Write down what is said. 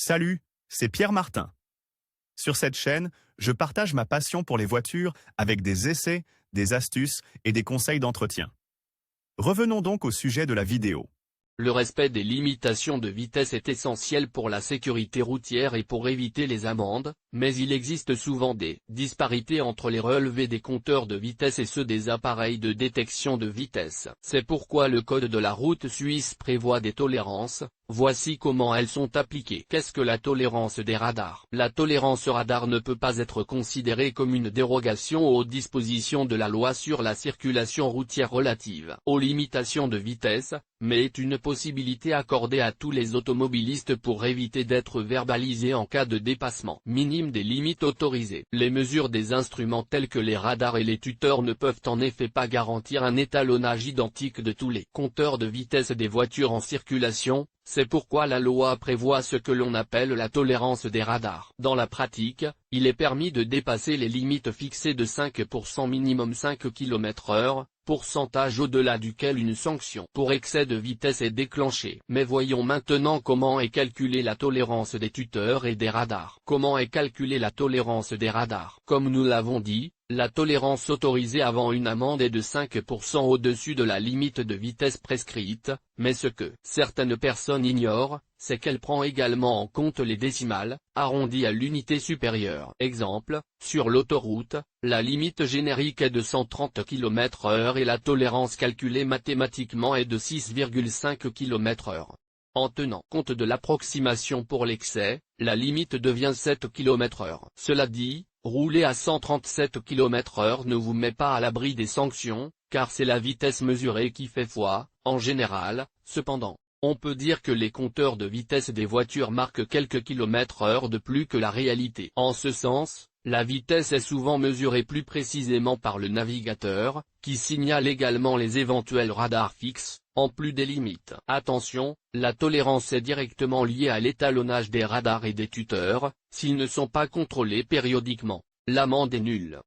Salut, c'est Pierre Martin. Sur cette chaîne, je partage ma passion pour les voitures avec des essais, des astuces et des conseils d'entretien. Revenons donc au sujet de la vidéo. Le respect des limitations de vitesse est essentiel pour la sécurité routière et pour éviter les amendes, mais il existe souvent des disparités entre les relevés des compteurs de vitesse et ceux des appareils de détection de vitesse. C'est pourquoi le code de la route suisse prévoit des tolérances. Voici comment elles sont appliquées. Qu'est-ce que la tolérance des radars? La tolérance radar ne peut pas être considérée comme une dérogation aux dispositions de la loi sur la circulation routière relative aux limitations de vitesse, mais est une possibilité accordée à tous les automobilistes pour éviter d'être verbalisés en cas de dépassement minime des limites autorisées. Les mesures des instruments tels que les radars et les tuteurs ne peuvent en effet pas garantir un étalonnage identique de tous les compteurs de vitesse des voitures en circulation. C'est pourquoi la loi prévoit ce que l'on appelle la tolérance des radars. Dans la pratique, il est permis de dépasser les limites fixées de 5% minimum 5 km/h, pourcentage au-delà duquel une sanction pour excès de vitesse est déclenchée. Mais voyons maintenant comment est calculée la tolérance des tuteurs et des radars. Comment est calculée la tolérance des radars? Comme nous l'avons dit, la tolérance autorisée avant une amende est de 5% au-dessus de la limite de vitesse prescrite, mais ce que certaines personnes ignorent, c'est qu'elle prend également en compte les décimales, arrondies à l'unité supérieure. Exemple, sur l'autoroute, la limite générique est de 130 km/h et la tolérance calculée mathématiquement est de 6,5 km/h. En tenant compte de l'approximation pour l'excès, la limite devient 7 km/h. Cela dit, rouler à 137 km/h ne vous met pas à l'abri des sanctions, car c'est la vitesse mesurée qui fait foi, en général. Cependant, on peut dire que les compteurs de vitesse des voitures marquent quelques km/h de plus que la réalité. En ce sens, la vitesse est souvent mesurée plus précisément par le navigateur, qui signale également les éventuels radars fixes, en plus des limites. Attention, la tolérance est directement liée à l'étalonnage des radars et des tuteurs. S'ils ne sont pas contrôlés périodiquement, l'amende est nulle.